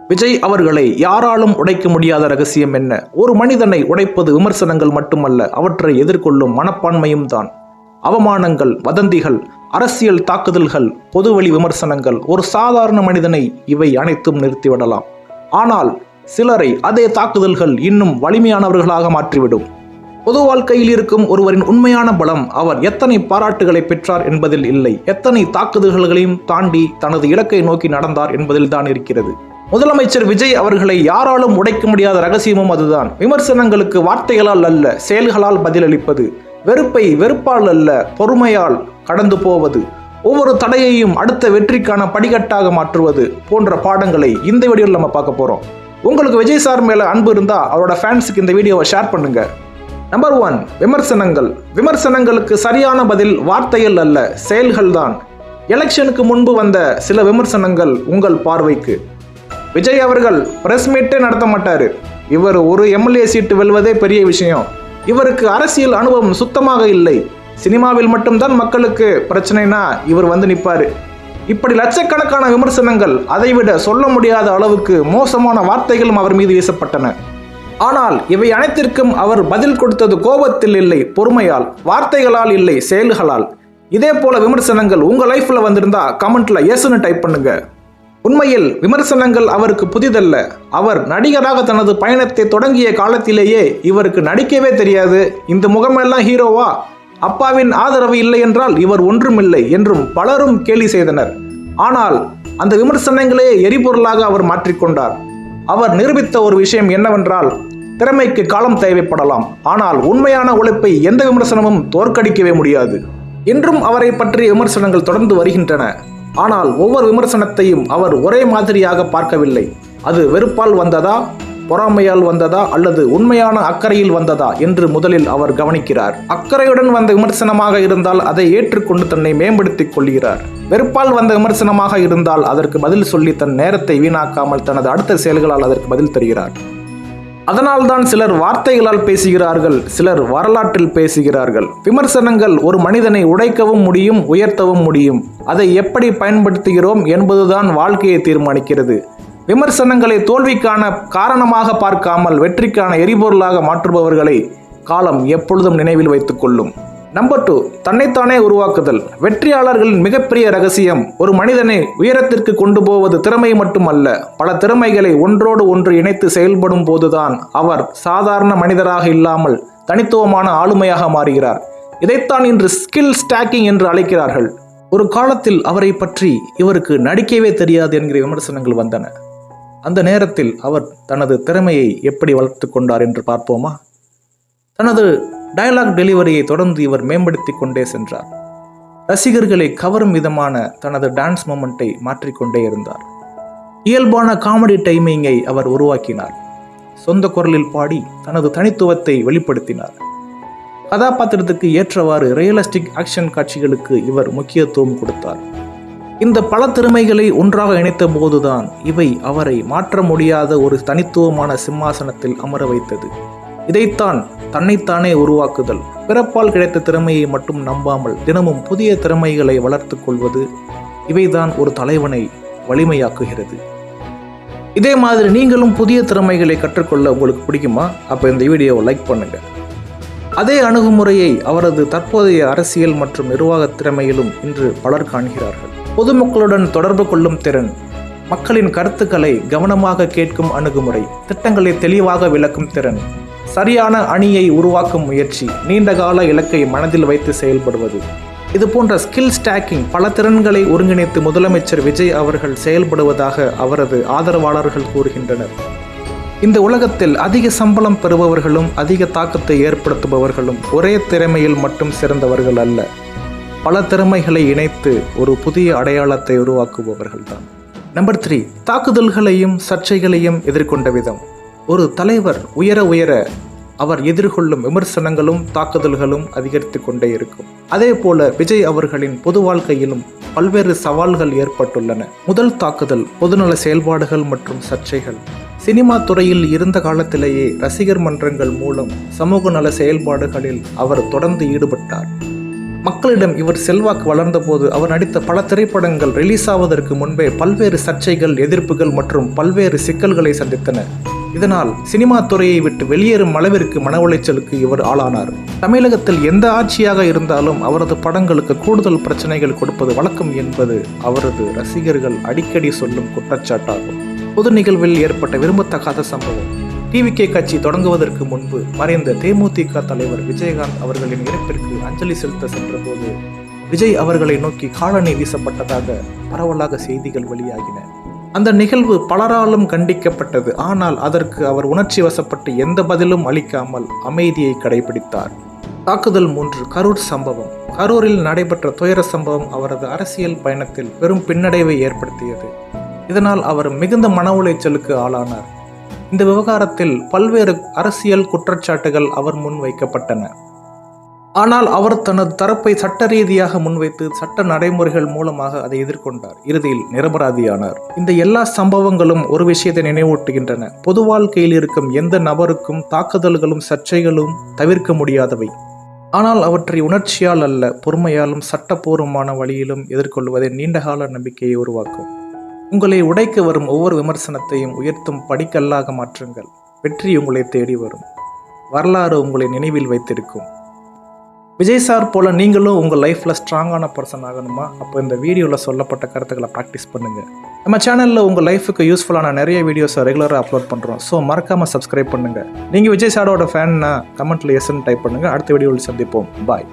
விஜய் அவர்களை யாராலும் உடைக்க முடியாத ரகசியம் என்ன? ஒரு மனிதனை உடைப்பது விமர்சனங்கள் மட்டுமல்ல, அவற்றை எதிர்கொள்ளும் மனப்பான்மையும் தான். அவமானங்கள், வதந்திகள், அரசியல் தாக்குதல்கள், பொதுவெளி விமர்சனங்கள், ஒரு சாதாரண மனிதனை இவை அனைத்தும் நிறுத்திவிடலாம். ஆனால் சிலரை அதே தாக்குதல்கள் இன்னும் வலிமையானவர்களாக மாற்றிவிடும். பொது வாழ்க்கையில் இருக்கும் ஒருவரின் உண்மையான பலம் அவர் எத்தனை பாராட்டுகளை பெற்றார் என்பதில் இல்லை, எத்தனை தாக்குதல்களையும் தாண்டி தனது இலக்கை நோக்கி நடந்தார் என்பதில் தான் இருக்கிறது. முதலமைச்சர் விஜய் அவர்களை யாராலும் உடைக்க முடியாத ரகசியமும் அதுதான். விமர்சனங்களுக்கு வார்த்தைகளால் அல்ல, செயல்களால் பதிலளிப்பது. வெறுப்பை வெறுப்பால் அல்ல, பொறுமையால் கடந்து போவது. ஒவ்வொரு தடையையும் அடுத்த வெற்றிக்கான படிக்கட்டாக மாற்றுவது போன்ற பாடங்களை இந்த வீடியோவில் நம்ம பார்க்க போறோம். உங்களுக்கு விஜய் சார் மேல அன்பு இருந்தா அவரோட ஃபேன்ஸுக்கு இந்த வீடியோவை ஷேர் பண்ணுங்க. நம்பர் 1, விமர்சனங்கள். விமர்சனங்களுக்கு சரியான பதில் வார்த்தைகள் அல்ல, செயல்கள் தான். எலெக்ஷனுக்கு முன்பு வந்த சில விமர்சனங்கள் உங்கள் பார்வைக்கு. விஜய் அவர்கள் பிரஸ் மீட்டே நடத்த மாட்டாரு. இவர் ஒரு எம்எல்ஏ சீட்டு வெல்வதே பெரிய விஷயம். இவருக்கு அரசியல் அனுபவம் சுத்தமாக இல்லை. சினிமாவில் மட்டும்தான் மக்களுக்கு பிரச்சனைனா இவர் வந்து நிற்பாரு. இப்படி லட்சக்கணக்கான விமர்சனங்கள், அதைவிட சொல்ல முடியாத அளவுக்கு மோசமான வார்த்தைகளும் அவர் மீது வீசப்பட்டன. ஆனால் இவை அனைத்திற்கும் அவர் பதில் கொடுத்தது கோபத்தில் இல்லை, பொறுமையால். வார்த்தைகளால் இல்லை, செயல்களால். இதே போல விமர்சனங்கள் உங்க லைஃப்ல வந்திருந்தா கமெண்ட்ல எஸ்ன்னு டைப் பண்ணுங்க. உண்மையில் விமர்சனங்கள் அவருக்கு புதிதல்ல. அவர் நடிகராக தனது பயணத்தை தொடங்கிய காலத்திலேயே இவருக்கு நடிக்கவே தெரியாது, இந்த முகமெல்லாம் ஹீரோவா, அப்பாவின் ஆதரவு இல்லை என்றால் இவர் ஒன்றுமில்லை என்றும் பலரும் கேலி செய்தனர். ஆனால் அந்த விமர்சனங்களே எரிபொருளாக அவர் மாற்றிக்கொண்டார். அவர் நிரூபித்த ஒரு விஷயம் என்னவென்றால், திறமைக்கு காலம் தேவைப்படலாம், ஆனால் உண்மையான உழைப்பை எந்த விமர்சனமும் தோற்கடிக்கவே முடியாது. இன்றும் அவரை பற்றிய விமர்சனங்கள் தொடர்ந்து வருகின்றன. ஆனால் ஒவ்வொரு விமர்சனத்தையும் அவர் ஒரே மாதிரியாக பார்க்கவில்லை. அது வெறுப்பால் வந்ததா, பொறாமையால் வந்ததா, அல்லது உண்மையான அக்கறையில் வந்ததா என்று முதலில் அவர் கவனிக்கிறார். அக்கறையுடன் வந்த விமர்சனமாக இருந்தால் அதை ஏற்றுக்கொண்டு தன்னை மேம்படுத்திக் கொள்கிறார். வெறுப்பால் வந்த விமர்சனமாக இருந்தால் அதற்கு பதில் சொல்லி தன் நேரத்தை வீணாக்காமல் தனது அடுத்த செயல்களால் அதற்கு பதில் தருகிறார். அதனால்தான் சிலர் வார்த்தைகளால் பேசுகிறார்கள், சிலர் வரலாற்றில் பேசுகிறார்கள். விமர்சனங்கள் ஒரு மனிதனை உடைக்கவும் முடியும், உயர்த்தவும் முடியும். அதை எப்படி பயன்படுத்துகிறோம் என்பதுதான் வாழ்க்கையை தீர்மானிக்கிறது. விமர்சனங்களை தோல்விக்கான காரணமாக பார்க்காமல் வெற்றிக்கான எரிபொருளாக மாற்றுபவர்களை காலம் எப்பொழுதும் நினைவில் வைத்துக் கொள்ளும். நம்பர் 2, தன்னைத்தானே உருவாக்குதல். வெற்றியாளர்களின் மிகப்பெரிய ரகசியம் ஒரு மனிதனை உயரத்திற்கு கொண்டு போவது திறமை மட்டுமல்ல, பல திறமைகளை ஒன்றோடு ஒன்று இணைத்து செயல்படும் போதுதான் அவர் சாதாரண மனிதராக இல்லாமல் தனித்துவமான ஆளுமையாக மாறுகிறார். இதைத்தான் இன்று ஸ்கில் ஸ்டாக்கிங் என்று அழைக்கிறார்கள். ஒரு காலத்தில் அவரை பற்றி இவருக்கு நடிக்கவே தெரியாது என்கிற விமர்சனங்கள் வந்தன. அந்த நேரத்தில் அவர் தனது திறமையை எப்படி வளர்த்து கொண்டார் என்று பார்ப்போமா? தனது டயலாக் டெலிவரியை தொடர்ந்து இவர் மேம்படுத்தி கொண்டே சென்றார். ரசிகர்களை கவரும் விதமான தனது டான்ஸ் மொமெண்ட்டை மாற்றிக்கொண்டே இருந்தார். இயல்பான காமெடி டைமிங்கை அவர் உருவாக்கினார். சொந்த குரலில் பாடி தனது தனித்துவத்தை வெளிப்படுத்தினார். கதாபாத்திரத்துக்கு ஏற்றவாறு ரியலிஸ்டிக் ஆக்ஷன் காட்சிகளுக்கு இவர் முக்கியத்துவம் கொடுத்தார். இந்த பல திறமைகளை ஒன்றாக இணைத்த போதுதான் இவை அவரை மாற்ற முடியாத ஒரு தனித்துவமான சிம்மாசனத்தில் அமர வைத்தது. இதைத்தான் தன்னைத்தானே உருவாக்குதல். பிறப்பால் கிடைத்த திறமையை மட்டும் நம்பாமல் தினமும் புதிய திறமைகளை வளர்த்து கொள்வது, இவைதான் ஒரு தலைவனை வலிமையாக்குகிறது. இதே மாதிரி நீங்களும் புதிய திறமைகளை கற்றுக்கொள்ள உங்களுக்கு பிடிக்குமா? அப்போ இந்த வீடியோவை லைக் பண்ணுங்க. அதே அணுகுமுறையை அவரது தற்போதைய அரசியல் மற்றும் நிர்வாக திறமையிலும் இன்று பலர் காண்கிறார்கள். பொதுமக்களுடன் தொடர்பு கொள்ளும் திறன், மக்களின் கருத்துக்களை கவனமாக கேட்கும் அணுகுமுறை, திட்டங்களை தெளிவாக விளக்கும் திறன், சரியான அணியை உருவாக்கும் முயற்சி, நீண்டகால இலக்கை மனதில் வைத்து செயல்படுவது, இது போன்ற ஸ்கில் ஸ்டாக்கிங் பல திறன்களை ஒருங்கிணைத்து முதலமைச்சர் விஜய் அவர்கள் செயல்படுவதாக அவரது ஆதரவாளர்கள் கூறுகின்றனர். இந்த உலகத்தில் அதிக சம்பளம் பெறுபவர்களும் அதிக தாக்கத்தை ஏற்படுத்துபவர்களும் ஒரே திறமையில் மட்டும் சிறந்தவர்கள் அல்ல, பல திறமைகளை இணைத்து ஒரு புதிய அடையாளத்தை உருவாக்குபவர்கள்தான். நம்பர் 3, தாக்குதல்களையும் சர்ச்சைகளையும் எதிர்கொண்ட விதம். ஒரு தலைவர் உயர உயர அவர் எதிர்கொள்ளும் விமர்சனங்களும் தாக்குதல்களும் அதிகரித்து கொண்டே இருக்கும். அதே போல விஜய் அவர்களின் பொது வாழ்க்கையிலும் பல்வேறு சவால்கள் ஏற்பட்டுள்ளன. முதல் தாக்குதல் பொதுநல செயல்பாடுகள் மற்றும் சர்ச்சைகள். சினிமா துறையில் இருந்த காலத்திலேயே ரசிகர் மன்றங்கள் மூலம் சமூக நல செயல்பாடுகளில் அவர் தொடர்ந்து ஈடுபட்டார். மக்களிடம் இவர் செல்வாக்கு வளர்ந்தபோது அவர் நடித்த பல திரைப்படங்கள் ரிலீஸ் ஆவதற்கு முன்பே பல்வேறு சர்ச்சைகள், எதிர்ப்புகள் மற்றும் பல்வேறு சிக்கல்களை சந்தித்தன. இதனால் சினிமா துறையை விட்டு வெளியேறும் அளவிற்கு மன உளைச்சலுக்கு இவர் ஆளானார். தமிழகத்தில் எந்த ஆட்சியாக இருந்தாலும் அவரது படங்களுக்கு கூடுதல் பிரச்சனைகள் கொடுப்பது வழக்கம் என்பது அவரது ரசிகர்கள் அடிக்கடி சொல்லும் குற்றச்சாட்டாகும். பொது நிகழ்வில் ஏற்பட்ட விரும்பத்தகாத சம்பவம். டிவிகே கட்சி தொடங்குவதற்கு முன்பு மறைந்த தேமுதிக தலைவர் விஜயகாந்த் அவர்களின் இறப்பிற்கு அஞ்சலி செலுத்த சென்றபோது விஜய் அவர்களை நோக்கி காலணி வீசப்பட்டதாக பரவலாக செய்திகள் வெளியாகின. அந்த நிகழ்வு பலராலும் கண்டிக்கப்பட்டது. ஆனால் அதற்கு அவர் உணர்ச்சி வசப்பட்டு எந்த பதிலும் அளிக்காமல் அமைதியை கடைபிடித்தார். தாக்குதல் 3. கரூர் சம்பவம். கரூரில் நடைபெற்ற துயர சம்பவம் அவரது அரசியல் பயணத்தில் பெரும் பின்னடைவை ஏற்படுத்தியது. இதனால் அவர் மிகுந்த மன உளைச்சலுக்கு ஆளானார். இந்த விவகாரத்தில் பல்வேறு அரசியல் குற்றச்சாட்டுகள் அவர் முன் வைக்கப்பட்டன. ஆனால் அவர் தனது தரப்பை சட்ட ரீதியாக முன்வைத்து சட்ட நடைமுறைகள் மூலமாக அதை எதிர்கொண்டார். இறுதியில் நிரபராதியானார். இந்த எல்லா சம்பவங்களும் ஒரு விஷயத்தை நினைவூட்டுகின்றன. பொது வாழ்க்கையில் இருக்கும் எந்த நபருக்கும் தாக்குதல்களும் சர்ச்சைகளும் தவிர்க்க முடியாதவை. ஆனால் அவற்றை உணர்ச்சியால் அல்ல, பொறுமையாலும் சட்டப்பூர்வமான வழியிலும் எதிர்கொள்வதே நீண்டகால நம்பிக்கையை உருவாக்கும். உங்களை உடைக்க வரும் ஒவ்வொரு விமர்சனத்தையும் உயர்த்தும் படிக்கல்லாக மாற்றுங்கள். வெற்றி உங்களை தேடி வரும். வரலாறு உங்களை நினைவில் வைத்திருக்கும். விஜய் சார் போல நீங்களும் உங்கள் லைஃப்பில் ஸ்ட்ராங்கான பர்சன் ஆகணுமா? அப்போ இந்த வீடியோவில் சொல்லப்பட்ட கருத்துக்களை ப்ராக்டிஸ் பண்ணுங்கள். நம்ம சேனலில் உங்கள் லைஃபுக்கு யூஸ்ஃபுல்லான நிறைய வீடியோஸை ரெகுலராக அப்லோட் பண்ணுறோம். ஸோ மறக்காமல் சப்ஸ்கிரைப் பண்ணுங்கள். நீங்கள் விஜய் சாரோட ஃபேன்னா கமெண்ட்டில் எஸ்ன்னு டைப் பண்ணுங்கள். அடுத்த வீடியோவில் சந்திப்போம். பாய்.